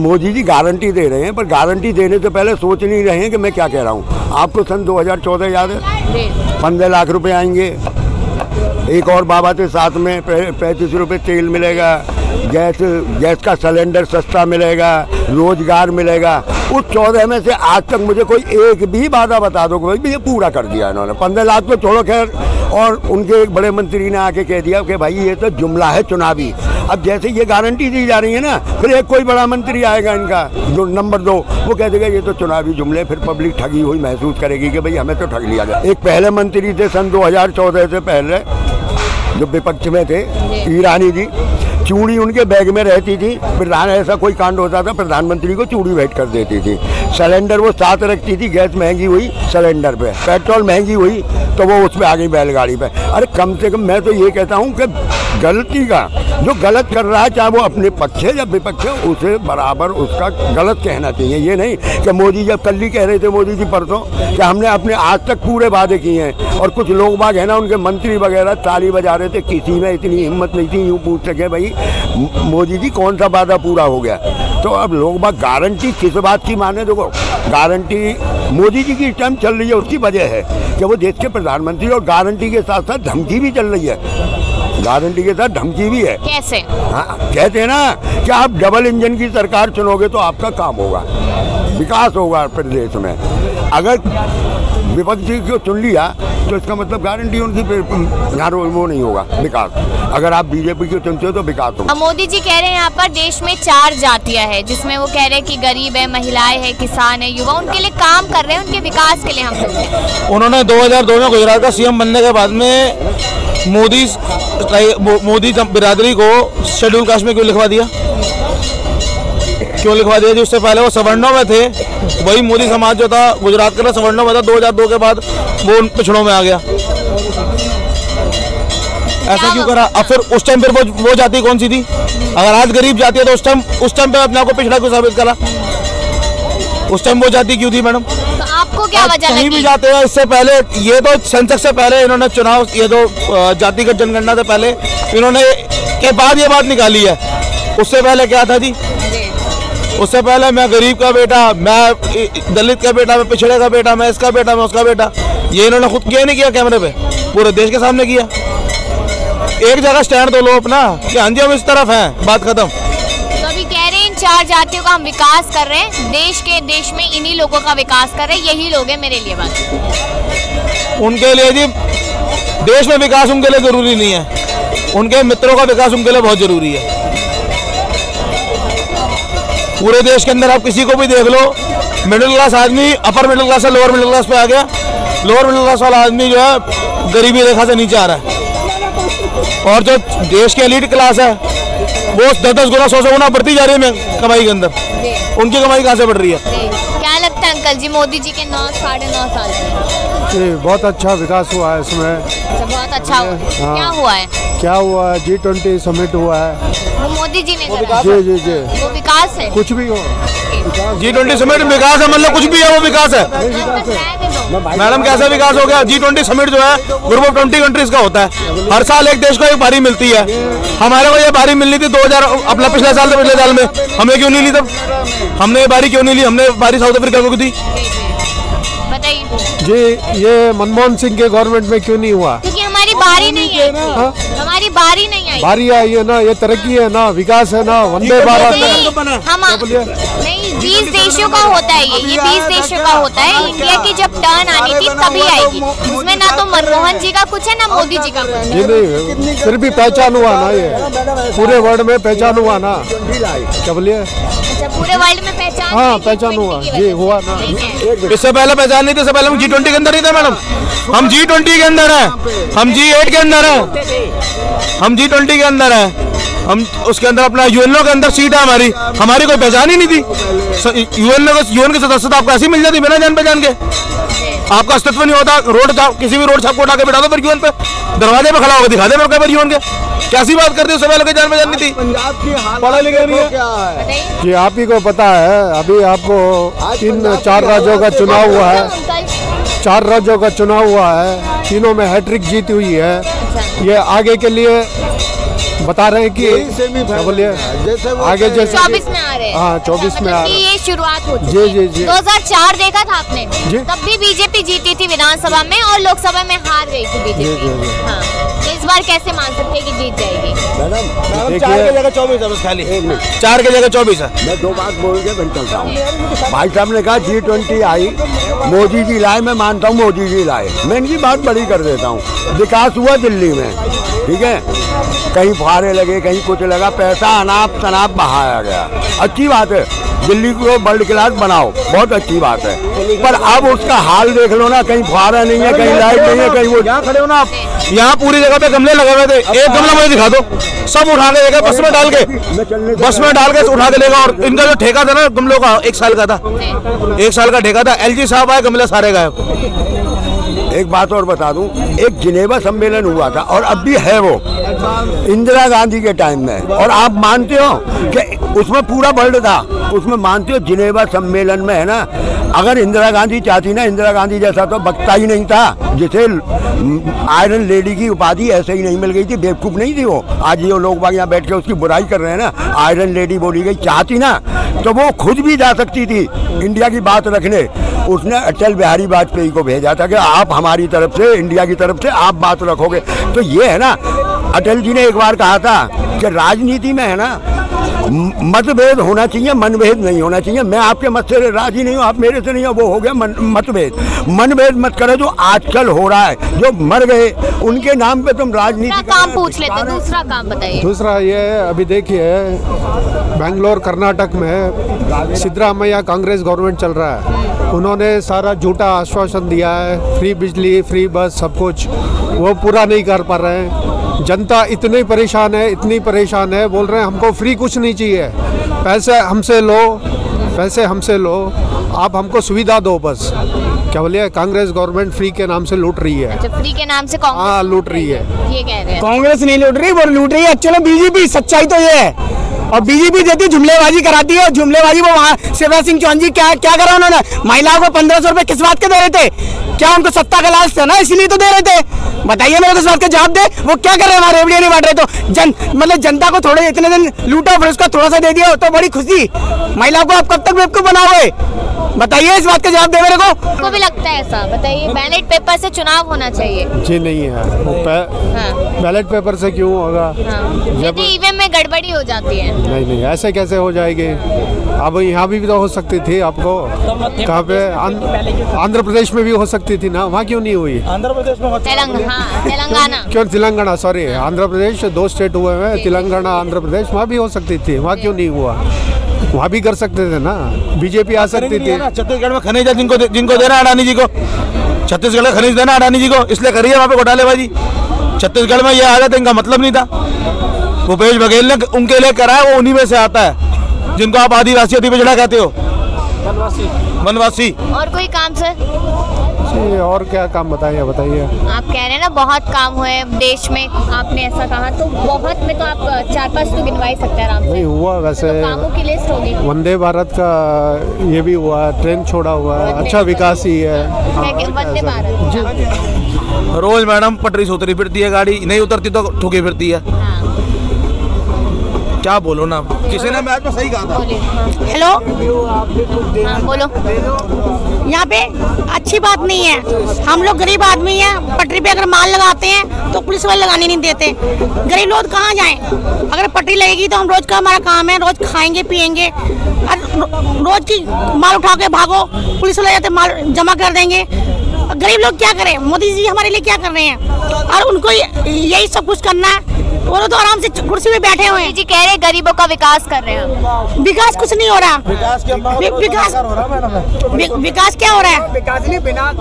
Modi ji guarantee दे रहे हैं, पर गारंटी देने से पहले सोच नहीं रहे हैं कि मैं क्या कह रहा हूँ। आपको सन 2014 याद है? 15 लाख रुपए आएंगे, एक और बाबा के साथ में 35 रुपये तेल मिलेगा, गैस का सिलेंडर सस्ता मिलेगा, रोजगार मिलेगा। उस 14 में से आज तक मुझे कोई एक भी वादा बता दो कि भाई ये पूरा कर दिया इन्होंने। 15 लाख तो छोड़ो खैर, और उनके एक बड़े मंत्री ने आके कह दिया कि भाई ये तो जुमला है चुनावी। अब जैसे ये गारंटी दी जा रही है ना, फिर एक कोई बड़ा मंत्री आएगा इनका जो नंबर 2, वो कह देगा ये तो चुनावी जुमले, फिर पब्लिक ठगी हुई महसूस करेगी कि भाई हमें तो ठग लिया गया। एक पहले मंत्री थे सन 2014 से पहले जो विपक्ष में थे, ईरानी जी, चूड़ी उनके बैग में रहती थी। प्रधान ऐसा कोई कांड होता था, प्रधानमंत्री को चूड़ी भेंट कर देती थी। सिलेंडर वो साथ रखती थी, गैस महंगी हुई सिलेंडर पे, पेट्रोल महंगी हुई तो वो उसमें आ गई बैलगाड़ी पे। अरे कम से कम मैं तो ये कहता हूँ कि गलती का जो गलत कर रहा है, चाहे वो अपने पक्ष है या विपक्ष है, उसे बराबर उसका गलत कहना चाहिए। ये नहीं कि मोदी जब कल ही कह रहे थे, मोदी जी परसों, कि हमने अपने आज तक पूरे वादे किए हैं, और कुछ लोग बाग है ना उनके मंत्री वगैरह ताली बजा रहे थे, किसी में इतनी हिम्मत नहीं थी यूँ पूछ सके भाई मोदी जी कौन सा वादा पूरा हो गया। तो अब लोग बाग गारंटी किस बात की माने? देखो गारंटी मोदी जी की इस टाइम चल रही है, उसकी वजह है कि वो देश के प्रधानमंत्री, और गारंटी के साथ साथ धमकी भी चल रही है, गारंटी के साथ धमकी भी है। कैसे? हाँ, कहते हैं ना कि आप डबल इंजन की सरकार चुनोगे तो आपका काम होगा, विकास होगा प्रदेश में। अगर विपक्षी को चुन लिया तो इसका मतलब गारंटी उनकी यहाँ वो नहीं होगा विकास। अगर आप बीजेपी को चुनते हो तो विकास होगा। मोदी जी कह रहे हैं यहाँ पर देश में 4 जातियाँ हैं, जिसमें वो कह रहे हैं कि गरीब है, महिलाएं हैं, किसान है, युवा, उनके लिए काम कर रहे हैं, उनके विकास के लिए हम करते हैं। उन्होंने 2002 में गुजरात का सीएम बनने के बाद में मोदी बिरादरी को शेड्यूल कास्ट में क्यों लिखवा दिया? क्यों लिखवा दिया जी? उससे पहले वो सवर्णों में थे, वही मोदी समाज जो था गुजरात का सवर्णों में था, 2002 के बाद वो उन पिछड़ों में आ गया। ऐसा क्यों करा? अब फिर उस टाइम फिर वो जाति कौन सी थी? अगर आज गरीब जाति है तो उस टाइम पे अपने आप को पिछड़ा क्यों साबित करा? उस टाइम वो जाति क्यों थी मैडम? तो आपको क्या वजह लगी? कहीं भी जाते हैं, इससे पहले ये तो सेंसस से पहले इन्होंने चुनाव, ये तो जातिगत जनगणना से पहले इन्होंने के बाद ये बात निकाली है। उससे पहले क्या था जी? उससे पहले मैं गरीब का बेटा, मैं दलित का बेटा, मैं पिछड़े का बेटा, मैं इसका बेटा, मैं उसका बेटा, ये इन्होंने खुद किया नहीं किया कैमरे पे, पूरे देश के सामने किया। एक जगह स्टैंड तो लो अपना कि हाँ जी हम इस तरफ हैं, बात खत्म। तो अभी कह रहे हैं इन 4 जातियों का हम विकास कर रहे हैं, देश में इन्हीं लोगों का विकास कर रहे हैं, यही लोग हैं मेरे लिए। बात उनके लिए जी, देश में विकास उनके लिए जरूरी नहीं है, उनके मित्रों का विकास उनके लिए बहुत जरूरी है। पूरे देश के अंदर आप किसी को भी देख लो, मिडिल क्लास आदमी अपर मिडिल क्लास से लोअर मिडिल क्लास पे आ गया, लोअर मिडिल क्लास वाला आदमी जो है गरीबी रेखा से नीचे आ रहा है, और जो देश की एलीट क्लास है वो 10-10 गुना 100 गुना बढ़ती जा रही है कमाई के अंदर। उनकी कमाई कहाँ से बढ़ रही है? क्या लगता है अंकल जी मोदी जी के 9-9.5 साल जी बहुत अच्छा विकास हुआ है इसमें। अच्छा, बहुत अच्छा हुआ। हाँ। क्या हुआ है? क्या हुआ है? G20 समिट हुआ है, वो मोदी जी ने करा। जी वो विकास है। कुछ भी हो, G20 समिट विकास है, मतलब कुछ भी है वो विकास है। मैडम कैसा विकास हो गया? G20 समिट जो है ग्रुप ऑफ 20 कंट्रीज का होता है, हर साल एक देश को एक बारी मिलती है। हमारे को ये बारी मिलनी थी 2000 अपना पिछले साल से पिछले साल में, हमने क्यों नहीं ली? तब हमने ये बारी क्यों नहीं ली? हमने बारी साउथ अफ्रीका को दी। बताइए जी, ये मनमोहन सिंह के गवर्नमेंट में क्यों नहीं हुआ? क्योंकि हमारी बारी नहीं है, हमारी बारी नहीं आई। बारी आई है ना, ये तरक्की है ना, विकास है ना, वंदे भारत है। हम नहीं, 20 देशों का होता है ये 20 देशों का होता है। इंडिया की जब टर्न आनी थी तभी आएगी, इसमें ना तो मनमोहन जी का कुछ है ना मोदी जी का कुछ। जी नहीं, फिर भी पहचान हुआ ना, ये पूरे वर्ल्ड में पहचान हुआ ना। क्या बोलिए? अच्छा, पूरे वर्ल्ड में पहचान? हाँ पहचान हुआ जी, हुआ ना। इससे पहले पहचान नहीं थी, इससे पहले हम G20 के अंदर नहीं थे मैडम। हम G20 के अंदर हैं, हम G8 के अंदर हैं, हम G20 के अंदर हैं, हम उसके अंदर अपना यूएनओ के अंदर सीट है हमारी कोई पहचान ही नहीं थी। यूएन की सदस्यता आपको ऐसी मिल जाती बिना जान पहचान के, आपका अस्तित्व नहीं होता। रोड किसी भी रोड छाप को उठा के बिठा दो फिर यूएन पे, दरवाजे पे खड़ा होकर दिखा दे मेरे को यूएन के, कैसी बात करते हो? उससे पहले जान पहचान नहीं थी, पढ़ा लिखा नहीं है जी। आप ही को पता है, अभी आपको 3-4 राज्यों का चुनाव हुआ है, 4 राज्यों का चुनाव हुआ है, तीनों में हैट्रिक जीती हुई है। ये आगे के लिए बता रहे हैं कि क्या बोलिए आगे जैसे 24 में आ रहे हैं। हाँ 24 में आ रहे हैं। ये शुरुआत हो चुकी जी, जी, जी। 2004 देखा था आपने? जी। तब भी बीजेपी जीती थी विधानसभा में और लोकसभा में हार गई थी बीजेपी। हाँ, तो इस बार कैसे मान सकते हैं कि जीत जाएगी? मैडम 4 की जगह 24 है बस खाली। 4 की जगह 24 है। मैं 2 बात बोल के बन चलता हूँ। भाई साहब ने कहा G20 आई, मोदी जी लाए, मैं मानता हूँ मोदी जी लाए। मैं इनकी बात बड़ी कर देता हूँ। विकास हुआ दिल्ली में, ठीक है, कहीं फुहारे लगे, कहीं कुछ लगा, पैसा अनाप शनाप बहाया गया, अच्छी बात है। दिल्ली को वर्ल्ड क्लास बनाओ, बहुत अच्छी बात है। पर अब उसका हाल देख लो ना, कहीं फुहारा नहीं है, कहीं लाइट नहीं है, कहीं वो। यहाँ खड़े हो ना आप, यहाँ पूरी जगह पे गमले लगे हुए थे। एक गमला मुझे दिखा दो, सब उठा के लेगा, बस में डाल के उठा के लेगा। और इनका जो ठेका था ना गमलों का, 1 साल का था, 1 साल का ठेका था। LG साहब आए, गमले सारे गायब। एक बात और बता दूं, एक जिनेवा सम्मेलन हुआ था और अब भी है वो, इंदिरा गांधी के टाइम में, और आप मानते हो कि उसमें पूरा वर्ल्ड था, उसमें मानते हो जिनेवा सम्मेलन में है ना, अगर इंदिरा गांधी चाहती ना, इंदिरा गांधी जैसा तो वक्ता ही नहीं था, जिसे आयरन लेडी की उपाधि ऐसे ही नहीं मिल गई थी, बेवकूफ़ नहीं थी वो। आज ये लोग बाग यहाँ बैठ के उसकी बुराई कर रहे हैं ना, आयरन लेडी बोली गई, चाहती ना तो वो खुद भी जा सकती थी इंडिया की बात रखने। उसने अटल बिहारी वाजपेयी को भेजा था कि आप हमारी तरफ से, इंडिया की तरफ से आप बात रखोगे। तो ये है ना, अटल जी ने एक बार कहा था कि राजनीति में है ना, मतभेद होना चाहिए, मनभेद नहीं होना चाहिए। मैं आपके मत से राजी नहीं हूँ, आप मेरे से नहीं हो, वो हो गया मतभेद। मनभेद मत करो, जो आजकल हो रहा है, जो मर गए उनके नाम पे तुम राजनीति काम पूछ लेते। दूसरा काम बताइए। दूसरा ये अभी देखिए, बेंगलोर कर्नाटक में सिद्धरामैया कांग्रेस गवर्नमेंट चल रहा है, उन्होंने सारा झूठा आश्वासन दिया है, फ्री बिजली, फ्री बस, सब कुछ, वो पूरा नहीं कर पा रहे हैं। जनता इतनी परेशान है, इतनी परेशान है, बोल रहे हैं हमको फ्री कुछ नहीं चाहिए, पैसे हमसे लो, पैसे हमसे लो, आप हमको सुविधा दो बस। क्या बोलिए, कांग्रेस गवर्नमेंट फ्री के नाम से लूट रही है। अच्छा, फ्री के नाम से कांग्रेस? हाँ, लूट रही है। ये कह रहे हैं कांग्रेस नहीं लूट रही, वो लूट रही है एक्चुअली बीजेपी। सच्चाई तो ये है, और बीजेपी देती जुमलेबाजी कराती है, और जुमलेबाजी वो वहाँ शिवराज सिंह चौहान जी क्या क्या करा उन्होंने? महिलाओं को 1500 रुपए किस बात के दे रहे थे? क्या उनको सत्ता का लालच था ना, इसीलिए तो दे रहे थे? बताइए मेरे को इस बात का जवाब दे। वो क्या कर रहे हैं? हमारे रेवड़िया नहीं बांट रहे, तो मतलब जनता को थोड़े इतने दिन लूटा, फिर उसका थोड़ा सा दे दिया तो बड़ी खुशी। महिलाओं को आप कब तक बेवकूफ बनाओगे? बताइए, इस बात का जवाब दे मेरे को। आपको भी लगता है ऐसा? बताइए, बैलेट पेपर से चुनाव होना चाहिए? जी नहीं है, वो बैलेट पेपर से क्यों होगा? यदि ईवीएम में गड़बड़ी हो जाती है? नहीं नहीं, ऐसे कैसे हो जाएगी? अब यहाँ भी तो हो सकती थी, आपको कहाँ पे? आंध्र प्रदेश में भी हो सकती थी ना, वहाँ क्यों नहीं हुई? आंध्र प्रदेश में तेलंगाना क्यों? तेलंगाना, सॉरी, आंध्र प्रदेश 2 स्टेट हुए हैं, तेलंगाना, आंध्र प्रदेश, वहाँ भी हो सकती थी, वहाँ क्यों नहीं हुआ? वहाँ भी कर सकते थे ना, बीजेपी आ सकती थी। छत्तीसगढ़ में खनिज है, जिनको देना अडानी जी को, छत्तीसगढ़ में खनिज देना अडानी जी को, इसलिए करिए वहाँ पे घोटालेबाजी। छत्तीसगढ़ में ये आ जाता, इनका मतलब नहीं था। भूपेश बघेल ने उनके लिए कराया, वो उन्हीं में से आता है, जिनको आप आदिवासी अधिपिछड़ा कहते हो, वनवासी। और कोई काम सर? और क्या काम बताइए? आप कह रहे हैं ना बहुत काम हुए देश में, आपने ऐसा कहा, तो बहुत में तो आप 4-5 तो गिनवा ही सकते हैं आराम से। नहीं हुआ वैसे, तो कामों की लिस्ट होगी। वंदे भारत का ये भी हुआ, ट्रेन छोड़ा हुआ है, अच्छा विकास ही है। वंदे भारत रोज मैडम पटरी से उतरी फिरती है गाड़ी, नहीं उतरती तो ठुकी फिरती है। क्या बोलो ना, किसी ने मैच में सही कहा था। हेलो, बोलो। यहाँ पे अच्छी बात नहीं है, हम लोग गरीब आदमी हैं, पटरी पे अगर माल लगाते हैं तो पुलिस वाले लगाने नहीं देते। गरीब लोग कहाँ जाएं? अगर पटरी लगेगी तो हम रोज का हमारा काम है, रोज खाएंगे पिएंगे, रोज की माल उठा के भागो, पुलिस वाले जाते माल जमा कर देंगे। गरीब लोग क्या करें? मोदी जी हमारे लिए क्या कर रहे हैं? और उनको यही सब कुछ करना है, वो तो आराम से कुर्सी पे बैठे हुए हैं। जी कह रहे हैं गरीबों का विकास कर रहे हैं। विकास कुछ नहीं हो रहा। विकास क्या हो रहा है? विकास नहीं, विनाश।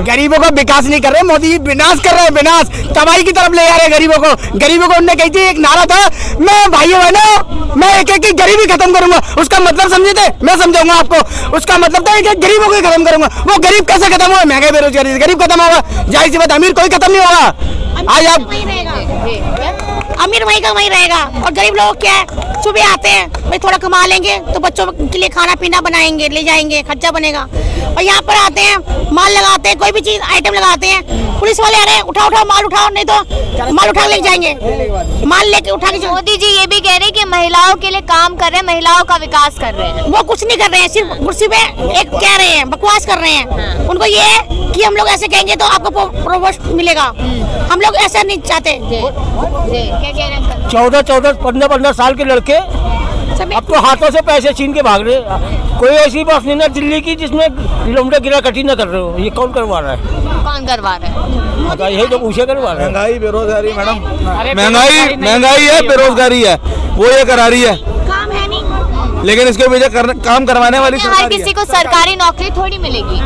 गरीबों का विकास नहीं कर रहे मोदी जी, विनाश कर रहे हैं, विनाश, तबाही की तरफ ले जा रहे हैं गरीबों को। गरीबों को उन्होंने कही थी, एक नारा था, मैं भाइयों बहनों मैं एक एक गरीबी खत्म करूंगा। उसका मतलब समझे थे? मैं समझाऊंगा आपको। उसका मतलब था कि गरीबों को खत्म करूंगा। वो गरीब कैसे खत्म होगा? महंगाई बेरोजगारी से गरीब खत्म होगा, जाहिर सी बात अमीर कोई खत्म नहीं होगा। आज अमीर वहीं का वहीं रहेगा और गरीब लोग क्या है, सुबह आते हैं भाई थोड़ा कमा लेंगे तो बच्चों के लिए खाना पीना बनाएंगे, ले जाएंगे, खर्चा बनेगा। और यहाँ पर आते हैं, माल लगाते हैं, कोई भी चीज आइटम लगाते हैं, पुलिस वाले आ रहे हैं, उठाओ उठाओ माल उठाओ, नहीं तो माल उठा ले जाएंगे, माल लेके उठा के। मोदी जी ये भी कह रहे हैं कि महिलाओं के लिए काम कर रहे हैं, महिलाओं का विकास कर रहे हैं। वो कुछ नहीं कर रहे हैं, सिर्फ कुर्सी पे एक कह रहे हैं, बकवास कर रहे हैं। उनको ये है कि हम लोग ऐसे कहेंगे तो आपको प्रोवोस्ट मिलेगा, हम लोग ऐसा नहीं चाहते। क्या कह रहे हैं? 14-14, 15-15 साल के लड़के अब तो हाथों से पैसे छीन के भाग रहे। कोई ऐसी बस नहीं ना दिल्ली की जिसमें किलोमीटर गिरा कटी न कर रहे हो। ये कौन करवा रहा है? कौन करवा रहा है? यही तो पूछे करवा रहा है। महंगाई, बेरोजगारी मैडम, महंगाई है, बेरोजगारी है, वो ये करा रही है। काम है नहीं, लेकिन इसके वजह काम करवाने वाली हर किसी को सरकारी नौकरी थोड़ी मिलेगी।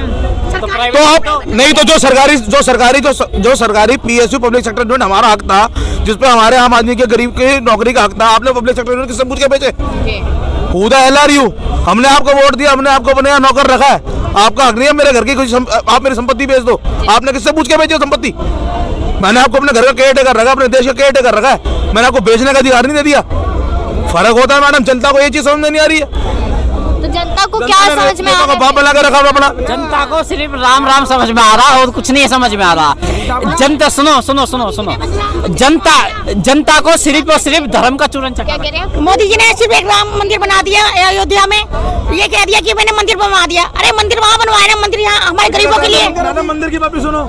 तो आप नहीं तो जो सरकारी PSU पब्लिक सेक्टर यूनिट हमारा हक था, जिसपे हमारे आम आदमी के गरीब की नौकरी का हक था, आपने पब्लिक सेक्टर यूनिट किससे पूछ के बेचे? खुदा LRU, हमने आपको वोट दिया, हमने आपको अपने यहाँ नौकर रखा है, आपका हक नहीं है मेरे घर की कुछ आप मेरी संपत्ति बेच दो। आपने किससे पूछ के बेची संपत्ति? मैंने आपको अपने घर का केयर टेकर रखा, अपने देश का केयर टेकर रखा है, मैंने आपको बेचने का अधिकार नहीं दे दिया। फर्क होता है मैडम, जनता को ये चीज समझ में नहीं आ रही है। तो जनता को क्या समझ में आ रहा है? बाप बना के रखा अपना। जनता को सिर्फ राम राम समझ में आ रहा है और कुछ नहीं समझ में आ रहा। जनता सुनो, जनता को सिर्फ और सिर्फ धर्म का चूरन क्या कह रहे हैं? मोदी जी ने सिर्फ एक राम मंदिर बना दिया अयोध्या में, ये कह दिया कि मैंने मंदिर बनवा दिया। अरे मंदिर वहाँ बनवाया ना, मंदिर यहाँ हमारे गरीबों के लिए। मंदिर की बात भी सुनो,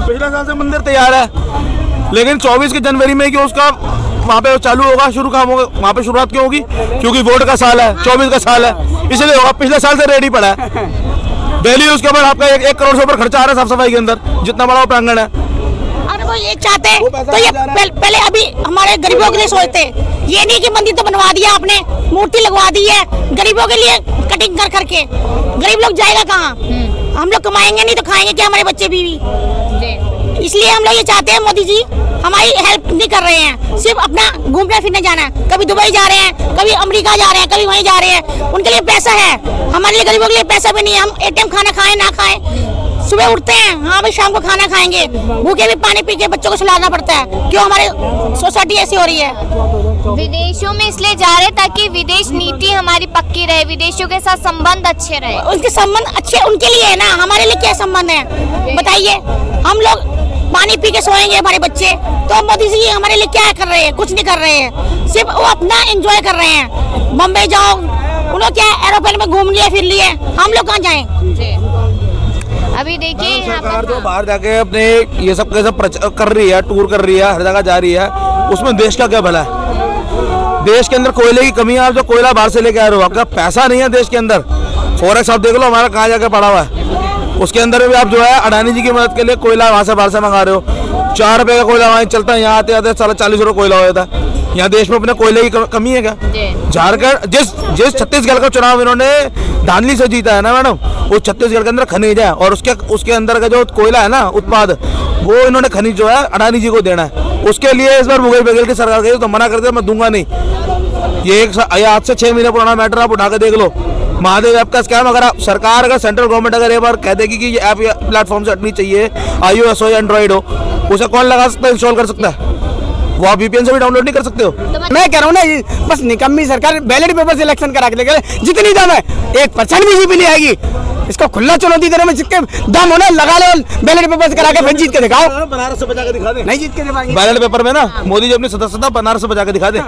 पिछले साल से मंदिर तैयार है, लेकिन 24 की जनवरी में कि उसका वहाँ पे चालू होगा, शुरू काम होगा, वहाँ पे शुरुआत क्यों होगी? क्योंकि वोट का साल है, 24 का साल है, इसलिए होगा। पिछले साल से रेडी पड़ा है, डेली उसके ऊपर आपका 1 करोड़ से ऊपर खर्चा आ रहा है साफ सफाई के अंदर, जितना बड़ा वो प्रांगण है। अगर वो ये चाहते तो ये पहले अभी हमारे गरीबों के लिए सोचते, ये नहीं कि मंदिर तो बनवा दिया आपने, मूर्ति लगवा दी है गरीबों के लिए कटिंग कर करके। गरीब लोग जाएगा कहाँ? हम लोग कमाएंगे नहीं तो खाएंगे क्या हमारे बच्चे बीवी? इसलिए हम लोग ये चाहते हैं मोदी जी हमारी हेल्प नहीं कर रहे हैं, सिर्फ अपना घूमने फिरने जाना है। कभी दुबई जा रहे हैं, कभी अमेरिका जा रहे हैं, कभी वहीं जा रहे हैं, उनके लिए पैसा है, हमारे लिए गरीबों के लिए पैसा भी नहीं है। हम एक टाइम खाना खाएं ना खाएं, सुबह उठते हैं, हाँ भाई शाम को खाना खाएंगे, भूखे भी पानी पी के बच्चों को सुलाना पड़ता है। क्यों हमारी सोसाइटी ऐसी हो रही है? विदेशों में इसलिए जा रहे ताकि विदेश नीति हमारी पक्की रहे, विदेशियों के साथ संबंध अच्छे रहे। उनके संबंध अच्छे उनके लिए है ना, हमारे लिए क्या संबंध है बताइए? हम लोग पानी पी के सोएंगे हमारे बच्चे, तो मोदी जी हमारे लिए क्या कर रहे हैं? कुछ नहीं कर रहे हैं, सिर्फ वो अपना एंजॉय कर रहे हैं। बम्बई जाओ, उन्होंने क्या एरोप्लेन में घूम लिए फिर लिए, हम लोग कहाँ जाएं? अभी देखिए सरकार जो बाहर जाके अपने ये सब प्रचार कर रही है, टूर कर रही है, हर जगह जा रही है, उसमें देश का क्या भला है? देश के अंदर कोयले की कमी है, आप जो कोयला बाहर से लेके आ रहे हो, आपका पैसा नहीं है देश के अंदर। फॉरेक्स आप देख लो हमारा कहाँ जाके पड़ा हुआ है, उसके अंदर भी आप जो है अडानी जी की मदद के लिए कोयला वहाँ से बाहर से मंगा रहे हो। 4 रुपए का कोयला वहाँ चलता है, यहाँ आते आते 40 रुपये कोयला हो जाता है। यहाँ देश में अपने कोयले की कमी है क्या? झारखंड जिस छत्तीसगढ़ का चुनाव इन्होंने धांधली से जीता है ना मैडम, वो छत्तीसगढ़ के अंदर खनिज है और उसके अंदर का जो कोयला है ना उत्पाद, वो इन्होंने खनिज जो है अडानी जी को देना है। उसके लिए इस बार भूपेश बघेल की सरकार गई तो मना कर दिया, मैं दूंगा नहीं। ये आज से 6 महीने पुराना मैटर आप उठा के देख लो। महादेव ऐप का स्कैम, अगर सरकार अगर सेंट्रल गवर्नमेंट अगर एक बार कह देगी कि ये ऐप प्लेटफॉर्म से हटनी चाहिए, iOS हो या एंड्रॉइड हो, उसे कौन लगा सकता है, इंस्टॉल कर सकता है? वो आप VPN से भी डाउनलोड नहीं कर सकते हो। मैं कह रहा हूँ ना, बस निकम्मी सरकार बैलेट पेपर से इलेक्शन करा के लेकर जितनी दम है 1% बीजेपी नहीं आएगी। इसको खुला चुनौती देने में जितने दम होना लगा लो, बैलेट पेपर से करा के फिर जीत के दिखाओ। बनारस से बचा के दिखा दे, नहीं जीत के दिखाएंगे। बैलेट पेपर में ना मोदी जी अपनी सदस्यता बनारस से बचा के दिखा दे।